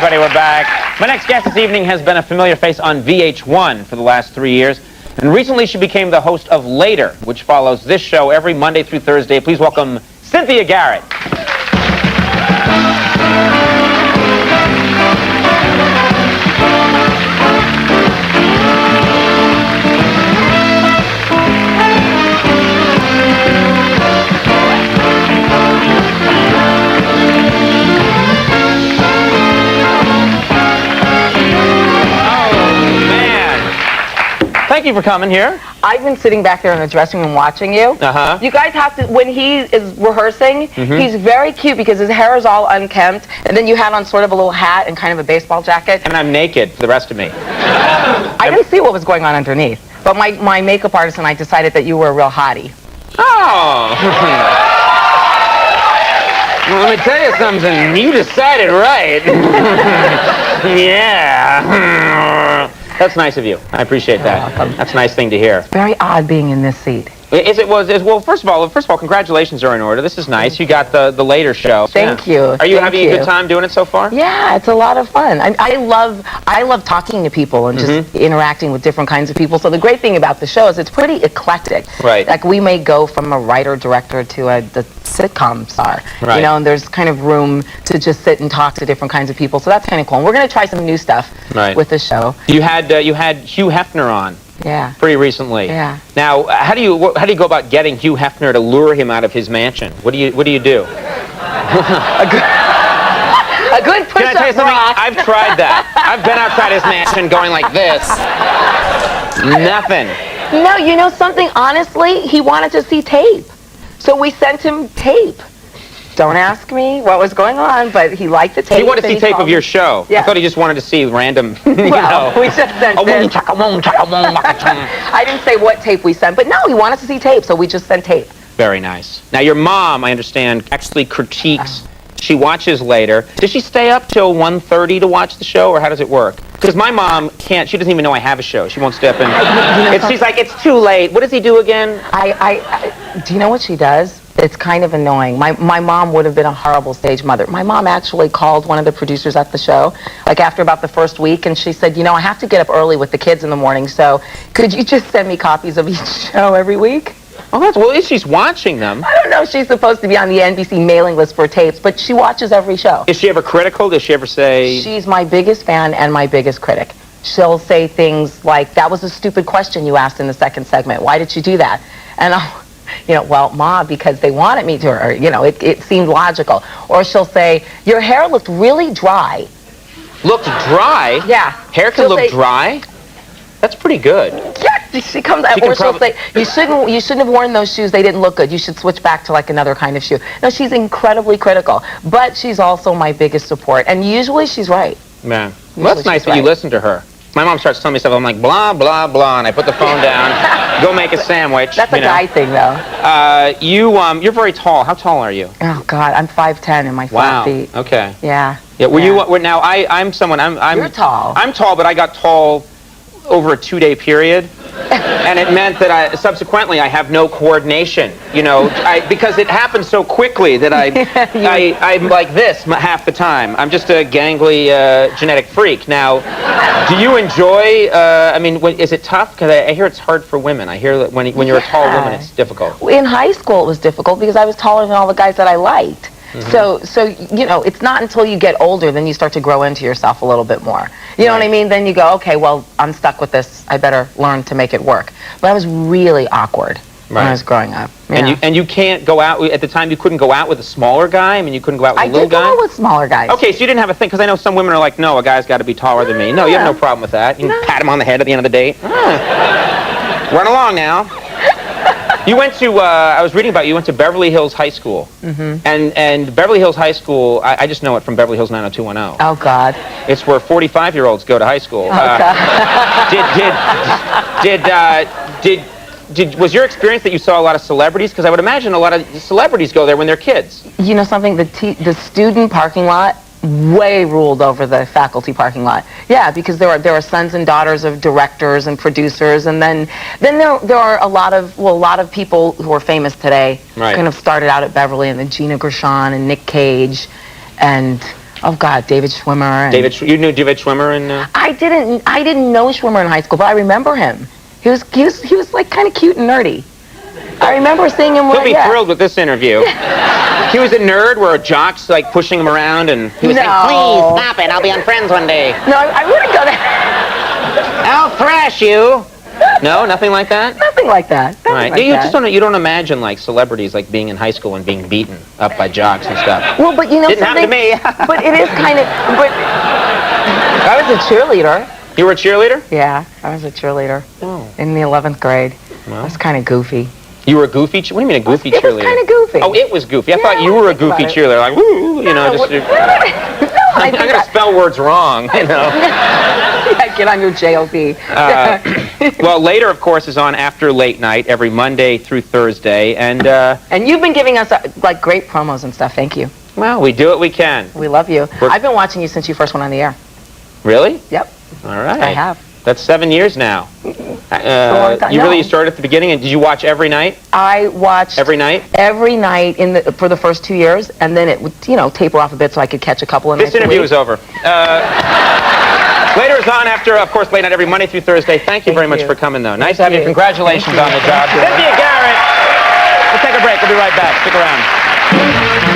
everybody, we're back. My next guest this evening has been a familiar face on VH1 for the last 3 years, and recently she became the host of Later, which follows this show every Monday through Thursday. Please welcome Cynthia Garrett. Thank you for coming here. I've been sitting back there in the dressing room watching you. Uh-huh. You guys have to, when he is rehearsing, he's very cute because his hair is all unkempt, and then you had on sort of a little hat and kind of a baseball jacket. And I'm naked for the rest of me. I didn't see what was going on underneath, but my makeup artist and I decided that you were a real hottie. Oh. Well, let me tell you something. You decided right. Yeah. That's nice of you. I appreciate that. That's a nice thing to hear. Very odd being in this seat. Well, first of all, congratulations are in order. This is nice. You got the Later show. Thank you. Are you having a good time doing it so far? Yeah, it's a lot of fun. I love talking to people and just interacting with different kinds of people. So the great thing about the show is it's pretty eclectic. Right. Like we may go from a writer-director to the sitcom star. Right. You know, and there's kind of room to just sit and talk to different kinds of people. So that's kind of cool. And we're going to try some new stuff with the show. You had Hugh Hefner on. Yeah. Pretty recently. Yeah. Now, how do you go about getting Hugh Hefner to lure him out of his mansion? What do you do? a good push-up. Can I tell you something? I've tried that. I've been outside his mansion going like this. Nothing. No, you know something? Honestly, he wanted to see tape, so we sent him tape. Don't ask me what was going on, but he liked the tape. He wanted to see tape of your show. Yeah. I thought he just wanted to see random, we just sent this. I didn't say what tape we sent, but no, he wanted to see tape, so we just sent tape. Very nice. Now, your mom, I understand, actually critiques. She watches Later. Does she stay up till 1:30 to watch the show, or how does it work? Because my mom can't. She doesn't even know I have a show. She won't stay up and... she's like, it's too late. What does he do again? Do you know what she does? It's kind of annoying. My mom would have been a horrible stage mother. My mom actually called one of the producers at the show, like after about the first week, and she said, you know, I have to get up early with the kids in the morning, so could you just send me copies of each show every week? Oh, well, at least she's watching them. I don't know if she's supposed to be on the NBC mailing list for tapes, but she watches every show. Is she ever critical? Does she ever say... She's my biggest fan and my biggest critic. She'll say things like, that was a stupid question you asked in the second segment. Why did you do that? And I'll... You know, well, Ma, because they wanted me to, or, you know, it seemed logical. Or she'll say, your hair looked really dry. Looked dry? Yeah. Hair can look dry? That's pretty good. Yeah, she comes, or she'll say, you shouldn't have worn those shoes, they didn't look good. You should switch back to like another kind of shoe. No, she's incredibly critical, but she's also my biggest support, and usually she's right. Man, well, that's nice that you listen to her. My mom starts telling me stuff, I'm like, blah, blah, blah, and I put the phone down, go make a sandwich. That's a guy thing, though. You're very tall. How tall are you? Oh, God, I'm 5'10" in my flat feet. Okay. Yeah. Yeah, now, I'm someone, You're tall. I'm tall, but I got tall over a 2-day period. And it meant that subsequently I have no coordination, you know, because it happens so quickly that I'm like this half the time. I'm just a gangly genetic freak. Now, do you enjoy, I mean, is it tough? Because I hear it's hard for women. I hear that when you're a tall woman, it's difficult. In high school, it was difficult because I was taller than all the guys that I liked. So you know, it's not until you get older then you start to grow into yourself a little bit more. You know what I mean? Then you go, okay, well, I'm stuck with this. I better learn to make it work. But I was really awkward when I was growing up. Yeah. And you can't go out, at the time you couldn't go out with a smaller guy? I mean, you couldn't go out with a little guy? I did go out with smaller guys. Okay, so you didn't have a thing, because I know some women are like, no, a guy's got to be taller than me. No, you have no problem with that. You can pat him on the head at the end of the date. Run along now. You went to, I was reading about you went to Beverly Hills High School. And Beverly Hills High School, I just know it from Beverly Hills 90210. Oh, God. It's where 45-year-olds go to high school. Oh, God. Was your experience that you saw a lot of celebrities? Because I would imagine a lot of celebrities go there when they're kids. You know something? The student parking lot way ruled over the faculty parking lot. Yeah, because there are sons and daughters of directors and producers, and then there are a lot of people who are famous today kind of started out at Beverly, and then Gina Gershon and Nick Cage and Oh God, David Schwimmer. And You knew David Schwimmer and. I didn't know Schwimmer in high school, but I remember him. He was like kind of cute and nerdy. I remember seeing him. He'll be thrilled with this interview. He was a nerd where jocks like pushing him around, and he was saying, "Please stop it! I'll be on Friends one day." No, I wouldn't go there. I'll thrash you. No, nothing like that. Nothing like that. Nothing Right. like You that. just don't imagine like celebrities like being in high school and being beaten up by jocks and stuff. Well, but you know Didn't happen to me. But it is kind of. But I was a cheerleader. You were a cheerleader? Yeah, I was a cheerleader. Oh. In the 11th grade. Well. I was kind of goofy. You were a goofy? What do you mean a goofy cheerleader? It was kind of goofy. Oh, it was goofy. I thought you were a goofy cheerleader, like woo, you know, just. No, I'm gonna spell words wrong, you know. Yeah, get on your JOB. Well, later, of course, is on After Late Night every Monday through Thursday, and you've been giving us like great promos and stuff. Thank you. well, we do what we can. We love you. I've been watching you since you first went on the air. Really? Yep. All right. I have. That's 7 years now. You really started at the beginning, and did you watch every night? I watched every night. Every night for the first 2 years, and then it would taper off a bit so I could catch a couple of nights. This interview is over. Later is on after, of course, Late Night every Monday through Thursday. Thank you very much for coming, though. Nice to have you. Congratulations on the job. Cynthia Garrett. We'll take a break. We'll be right back. Stick around.